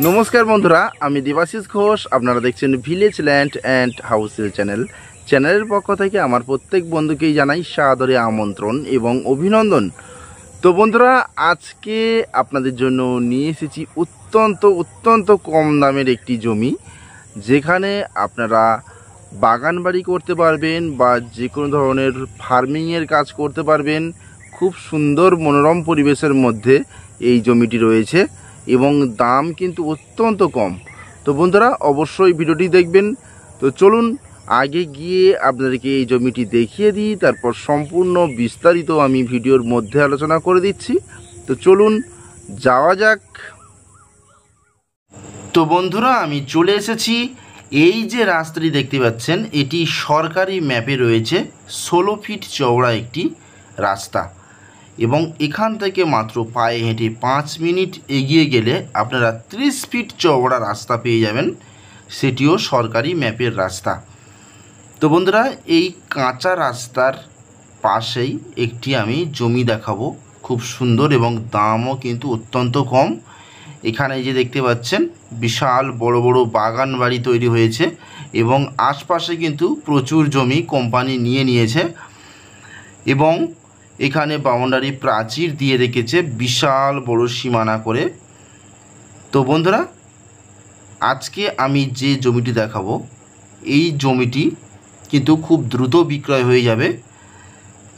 নমস্কার বন্ধুরা, আমি দেবাশিস ঘোষ। আপনারা দেখছেন ভিলেজ ল্যান্ড অ্যান্ড হাউসেল চ্যানেলের পক্ষ থেকে আমার প্রত্যেক বন্ধুকেই জানাই সাদরে আমন্ত্রণ এবং অভিনন্দন। তো বন্ধুরা, আজকে আপনাদের জন্য নিয়ে এসেছি অত্যন্ত কম দামের একটি জমি, যেখানে আপনারা বাগান বাড়ি করতে পারবেন বা যে কোনো ধরনের ফার্মিংয়ের কাজ করতে পারবেন। খুব সুন্দর মনোরম পরিবেশের মধ্যে এই জমিটি রয়েছে এবং দাম কিন্তু অত্যন্ত কম। তো বন্ধুরা, অবশ্যই ভিডিওটি দেখবেন। তো চলুন আগে গিয়ে আপনাদেরকে এই জমিটি দেখিয়ে দিই, তারপর সম্পূর্ণ বিস্তারিত আমি ভিডিওর মধ্যে আলোচনা করে দিচ্ছি। তো চলুন যাওয়া যাক। তো বন্ধুরা, আমি চলে এসেছি। এই যে রাস্তাটি দেখতে পাচ্ছেন, এটি সরকারি ম্যাপে রয়েছে 16 ফিট চওড়া একটি রাস্তা, এবং এখান থেকে মাত্র পায়ে হেঁটে 5 মিনিট এগিয়ে গেলে আপনারা 30 ফিট চওড়া রাস্তা পেয়ে যাবেন, সেটিও সরকারি ম্যাপের রাস্তা। তো বন্ধুরা, এই কাঁচা রাস্তার পাশেই একটি আমি জমি দেখাবো, খুব সুন্দর এবং দামও কিন্তু অত্যন্ত কম। এখানে যে দেখতে পাচ্ছেন, বিশাল বড় বড় বাগান বাড়ি তৈরি হয়েছে এবং আশপাশে কিন্তু প্রচুর জমি কোম্পানি নিয়ে নিয়েছে, এবং এখানে বাউন্ডারি প্রাচীর দিয়ে রেখেছে বিশাল বড় সীমানা করে। তো বন্ধুরা, আজকে আমি যে জমিটি দেখাবো, এই জমিটি কিন্তু খুব দ্রুত বিক্রয় হয়ে যাবে।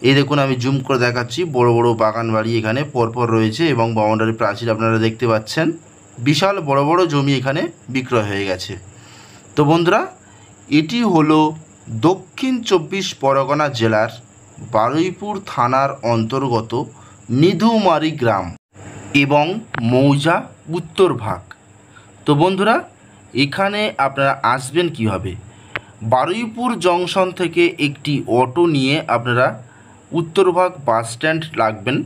এই দেখুন, আমি জুম করে দেখাচ্ছি, বড় বড় বাগান বাড়ি এখানে পরপর রয়েছে এবং বাউন্ডারি প্রাচীর আপনারা দেখতে পাচ্ছেন। বিশাল বড় বড় জমি এখানে বিক্রয় হয়ে গেছে। তো বন্ধুরা, এটি হলো দক্ষিণ 24 পরগনা জেলার বারুইপুর থানার অন্তর্গত নিধুমারি গ্রাম এবং মৌজা উত্তরভাগ। তো বন্ধুরা, এখানে আপনারা আসবেন কীভাবে? বারুইপুর জংশন থেকে একটি অটো নিয়ে আপনারা উত্তরভাগ বাস স্ট্যান্ড লাগবেন,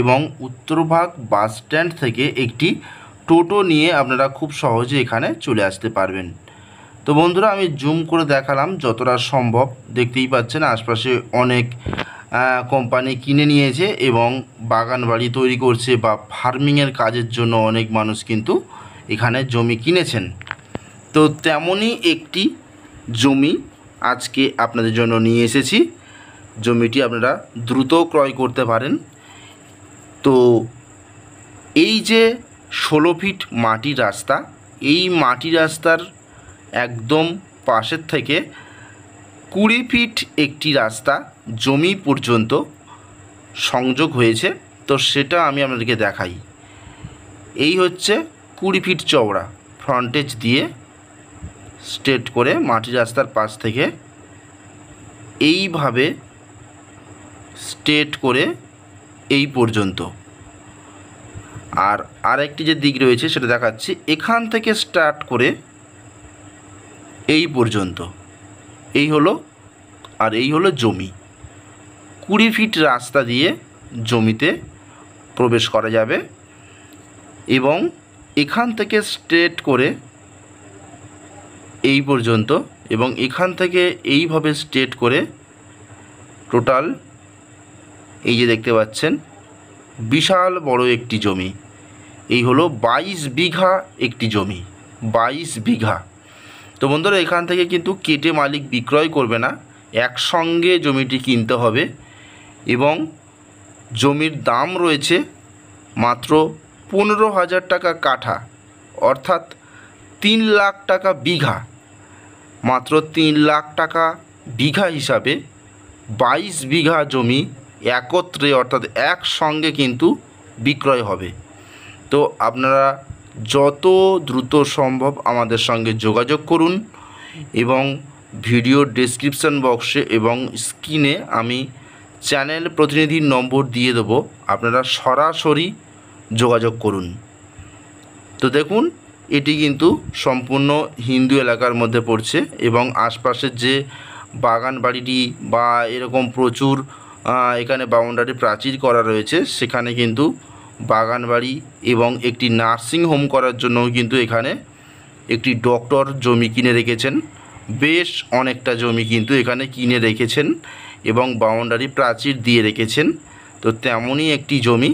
এবং উত্তরভাগ বাস স্ট্যান্ড থেকে একটি টোটো নিয়ে আপনারা খুব সহজে এখানে চলে আসতে পারবেন। তো বন্ধুরা, আমি জুম করে দেখালাম যতটা সম্ভব। দেখতেই পাচ্ছেন আশপাশে অনেক কোম্পানি কিনে নিয়েছে এবং বাগান বাড়ি তৈরি করছে বা ফার্মিংয়ের কাজের জন্য অনেক মানুষ কিন্তু এখানে জমি কিনেছেন। তো তেমনই একটি জমি আজকে আপনাদের জন্য নিয়ে এসেছি। জমিটি আপনারা দ্রুত ক্রয় করতে পারেন। তো এই যে 16 ফিট মাটির রাস্তা, এই মাটির রাস্তার একদম পাশের থেকে 20 ফিট একটি রাস্তা জমি পর্যন্ত সংযোগ হয়েছে। তো সেটা আমি আপনাদেরকে দেখাই। এই হচ্ছে 20 ফিট চওড়া ফ্রন্টেজ দিয়ে স্ট্রেট করে মাটির রাস্তার পাশ থেকে এইভাবে স্ট্রেট করে এই পর্যন্ত। আর আরেকটি যে দিক রয়েছে সেটা দেখাচ্ছি, এখান থেকে স্টার্ট করে এই পর্যন্ত। এই হলো জমি। 20 ফিট রাস্তা দিয়ে জমিতে প্রবেশ করা যাবে, এবং এখান থেকে স্ট্রেট করে এই পর্যন্ত, এবং এখান থেকে এইভাবে স্ট্রেট করে টোটাল এই যে দেখতে পাচ্ছেন বিশাল বড় একটি জমি। এই হলো 22 বিঘা একটি জমি, 22 বিঘা। তো বন্ধুরা, এখান থেকে কিন্তু কেটে মালিক বিক্রয় করবে না, একসঙ্গে জমিটি কিনতে হবে, এবং জমির দাম রয়েছে মাত্র 15,000 টাকা কাঠা, অর্থাৎ 3 লাখ টাকা বিঘা। মাত্র 3 লাখ টাকা বিঘা হিসাবে 22 বিঘা জমি একত্রে অর্থাৎ একসঙ্গে কিন্তু বিক্রয় হবে। তো আপনারা যত দ্রুত সম্ভব আমাদের সঙ্গে যোগাযোগ করুন, এবং ভিডিওর ডেসক্রিপশন বক্সে এবং স্ক্রিনে আমি চ্যানেল প্রতিনিধির নম্বর দিয়ে দেবো, আপনারা সরাসরি যোগাযোগ করুন। তো দেখুন, এটি কিন্তু সম্পূর্ণ হিন্দু এলাকার মধ্যে পড়ছে, এবং আশপাশের যে বাগান বাড়িটি বা এরকম প্রচুর এখানে বাউন্ডারি প্রাচীর করা রয়েছে, সেখানে কিন্তু বাগান বাড়ি এবং একটি নার্সিং হোম করার জন্য কিন্তু এখানে একটি ডক্টর জমি কিনে রেখেছেন। বেশ অনেকটা জমি কিন্তু এখানে কিনে রেখেছেন এবং বাউন্ডারি প্রাচীর দিয়ে রেখেছেন। তো তেমনই একটি জমি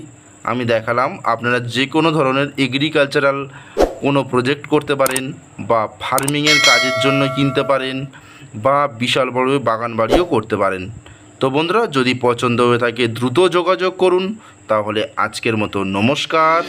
আমি দেখালাম। আপনারা যে কোনো ধরনের এগ্রিকালচারাল কোনো প্রজেক্ট করতে পারেন, বা ফার্মিংয়ের কাজের জন্য কিনতে পারেন, বা বিশাল বড় বাগান বাড়িও করতে পারেন। তো বন্ধুরা, যদি পছন্দ হয়ে থাকে দ্রুত যোগাযোগ করুন। তাহলে আজকের মতো নমস্কার।